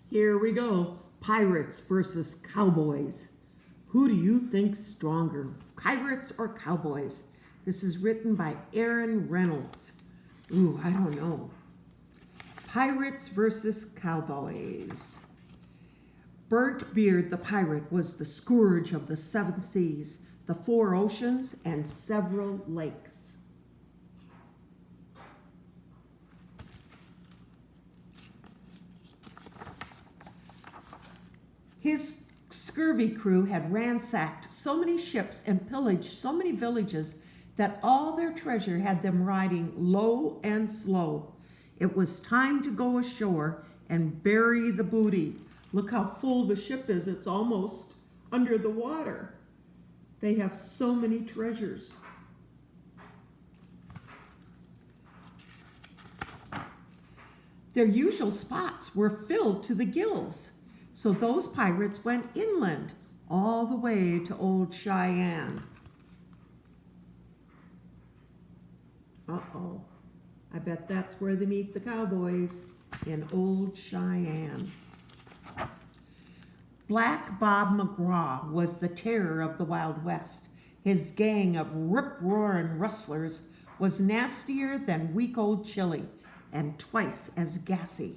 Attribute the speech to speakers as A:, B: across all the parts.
A: Here we go. Pirates versus cowboys. Who do you think's stronger, pirates or cowboys? This is written by Reynolds. Ooh, I don't know. Pirates versus cowboys. Burnt Beard the pirate was the scourge of the 7 seas, the 4 oceans, and several lakes. His scurvy crew had ransacked so many ships and pillaged so many villages that all their treasure had them riding low and slow. It was time to go ashore and bury the booty. Look how full the ship is. It's almost under the water. They have so many treasures. Their usual spots were filled to the gills. So those pirates went inland all the way to Old Cheyenne. Uh-oh. I bet that's where they meet the cowboys, in Old Cheyenne. Black Bob McGraw was the terror of the Wild West. His gang of rip-roaring rustlers was nastier than week-old chili and twice as gassy.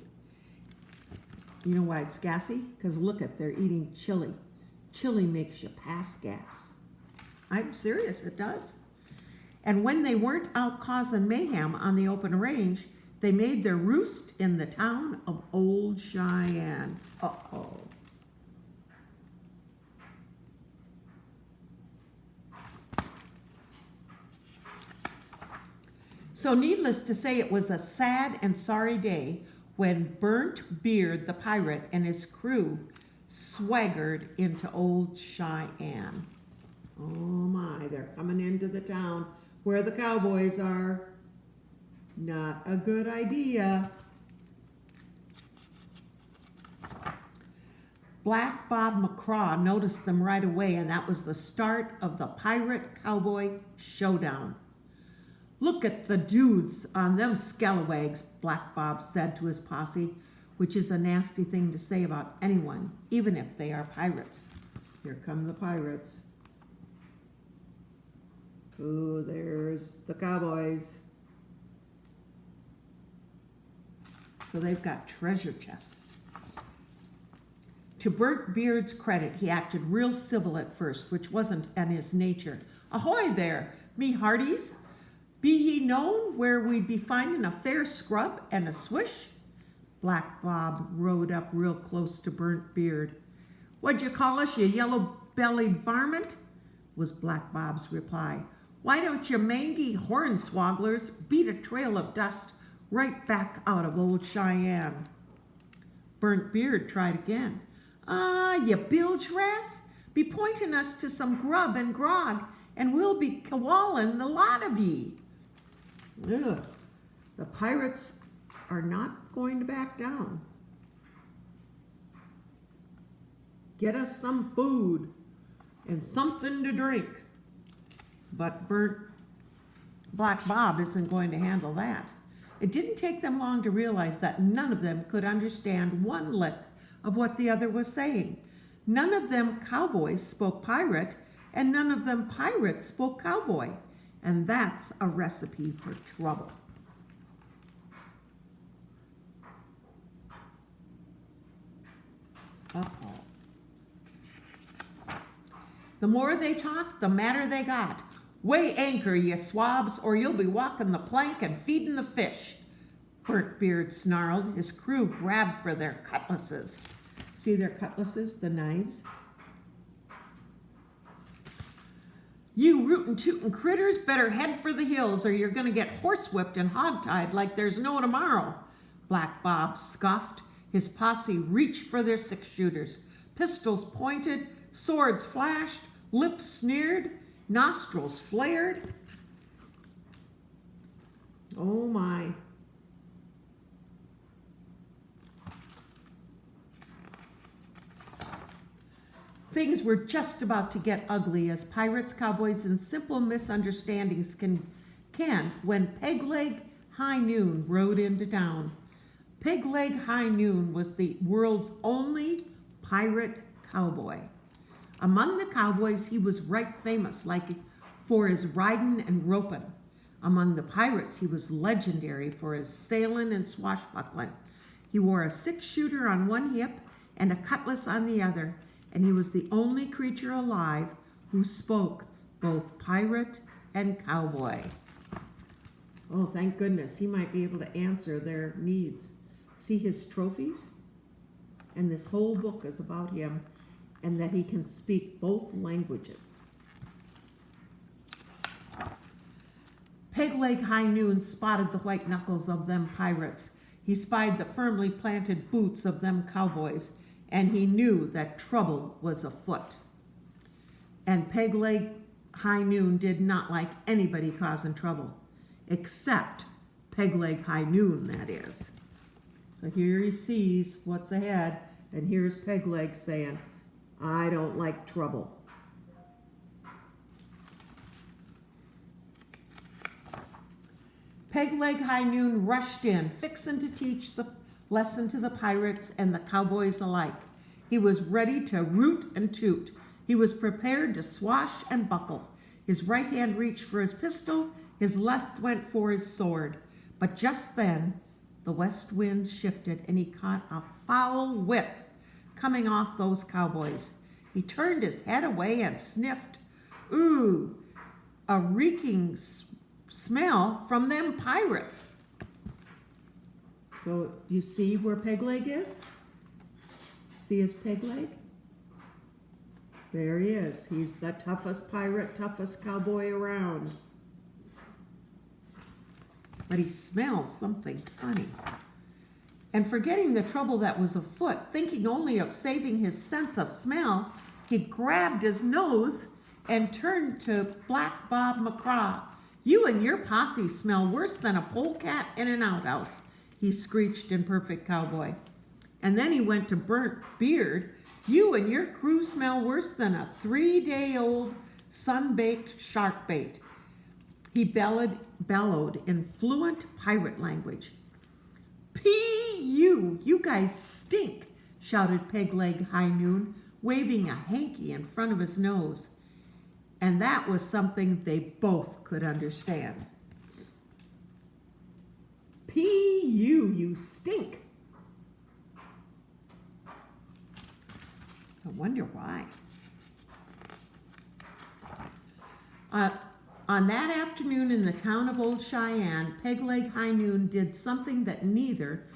A: You know why it's gassy? Because look at, they're eating chili. Chili makes you pass gas. I'm serious, it does. And when they weren't out causing mayhem on the open range, they made their roost in the town of Old Cheyenne. Uh-oh. So needless to say, it was a sad and sorry day when Burnt Beard the pirate and his crew swaggered into Old Cheyenne. Oh my, they're coming into the town where the cowboys are. Not a good idea. Black Bob McCraw noticed them right away, and that was the start of the pirate-cowboy showdown. "Look at the dudes on them scalawags," Black Bob said to his posse, which is a nasty thing to say about anyone, even if they are pirates. Here come the pirates. Oh, there's the cowboys. So they've got treasure chests. To Burnt Beard's credit, he acted real civil at first, which wasn't in his nature. "Ahoy there, me hearties! Be ye known where we'd be finding a fair scrub and a swish?" Black Bob rode up real close to Burnt Beard. "What'd you call us, you yellow-bellied varmint?" was Black Bob's reply. "Why don't you mangy hornswogglers beat a trail of dust right back out of Old Cheyenne?" Burnt Beard tried again. "Ah, you bilge rats, be pointing us to some grub and grog, and we'll be kawalling the lot of ye." Ugh. The pirates are not going to back down. "Get us some food and something to drink." But Black Bob isn't going to handle that. It didn't take them long to realize that none of them could understand one lick of what the other was saying. None of them cowboys spoke pirate, and none of them pirates spoke cowboy. And that's a recipe for trouble. Uh-oh. The more they talked, the madder they got. "Weigh anchor, ye swabs, or you'll be walking the plank and feeding the fish," Burnt Beard snarled. His crew grabbed for their cutlasses. See their cutlasses, the knives? "You rootin'-tootin' critters better head for the hills, or you're gonna get horsewhipped and hogtied like there's no tomorrow," Black Bob scoffed. His posse reached for their 6-shooters. Pistols pointed, swords flashed, lips sneered, nostrils flared. Oh my. Things were just about to get ugly, as pirates, cowboys, and simple misunderstandings can when Pegleg High Noon rode into town. Peg Leg High Noon was the world's only pirate cowboy. Among the cowboys, he was right famous, like for his riding and roping. Among the pirates, he was legendary for his sailing and swashbuckling. He wore a 6-shooter on one hip and a cutlass on the other, and he was the only creature alive who spoke both pirate and cowboy. Oh, thank goodness, he might be able to answer their needs. See his trophies? And this whole book is about him, and that he can speak both languages. Peg Leg High Noon spotted the white knuckles of them pirates. He spied the firmly planted boots of them cowboys, and he knew that trouble was afoot. And Peg Leg High Noon did not like anybody causing trouble, except Peg Leg High Noon, that is. So here he sees what's ahead, and here's Peg Leg saying, I don't like trouble. Peg Leg High Noon rushed in, fixing to teach the lesson to the pirates and the cowboys alike. He was ready to root and toot. He was prepared to swash and buckle. His right hand reached for his pistol, his left went for his sword. But just then, the west wind shifted and he caught a foul whiff coming off those cowboys. He turned his head away and sniffed. Ooh, a reeking smell from them pirates. So you see where Peg Leg is? See his peg leg? There he is. He's the toughest pirate, toughest cowboy around. But he smells something funny. And forgetting the trouble that was afoot, thinking only of saving his sense of smell, he grabbed his nose and turned to Black Bob McCraw. You and your posse smell worse than a polecat in an outhouse, he screeched in perfect cowboy. And then he went to Burnt Beard. You and your crew smell worse than a 3-day-old sun-baked shark bait. He bellowed in fluent pirate language. P.U., you guys stink, shouted Peg Leg High Noon, waving a hanky in front of his nose. And that was something they both could understand. P.U., you stink. I wonder why. On that afternoon in the town of Old Cheyenne, Peg Leg High Noon did something that neither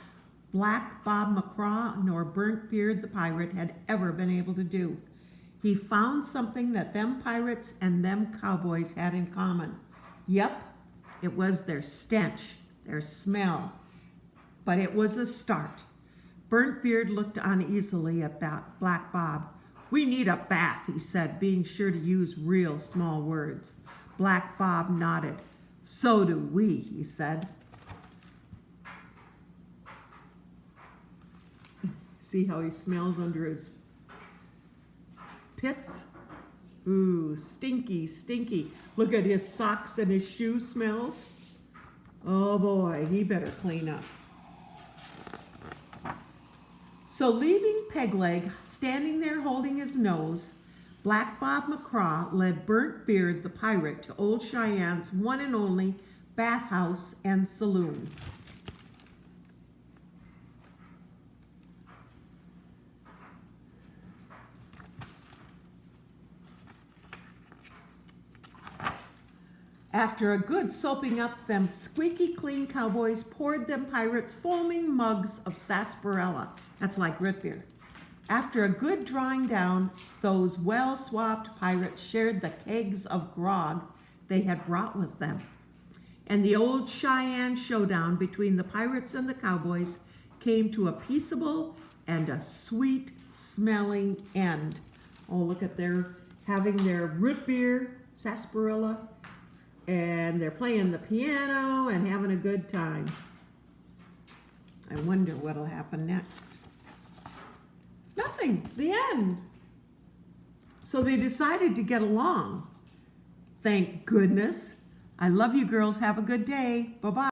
A: Black Bob McCraw nor Burnt Beard the pirate had ever been able to do. He found something that them pirates and them cowboys had in common. Yep, it was their stench, their smell. But it was a start. Burnt Beard looked uneasily at Black Bob. We need a bath, he said, being sure to use real small words. Black Bob nodded. So do we, he said. See how he smells under his pits? Ooh, stinky, stinky. Look at his socks and his shoe smells. Oh boy, he better clean up. So leaving Peg Leg standing there holding his nose, Black Bob McCraw led Burnt Beard the pirate to Old Cheyenne's one and only bathhouse and saloon. After a good soaping up, them squeaky clean cowboys poured them pirates foaming mugs of sarsaparilla. That's like root beer. After a good drawing down, those well-swapped pirates shared the kegs of grog they had brought with them. And the Old Cheyenne showdown between the pirates and the cowboys came to a peaceable and a sweet-smelling end. Oh, look at their having their root beer, sarsaparilla, and they're playing the piano and having a good time. I wonder what'll happen next. Nothing, the end. So they decided to get along. Thank goodness. I love you girls. Have a good day. Bye-bye.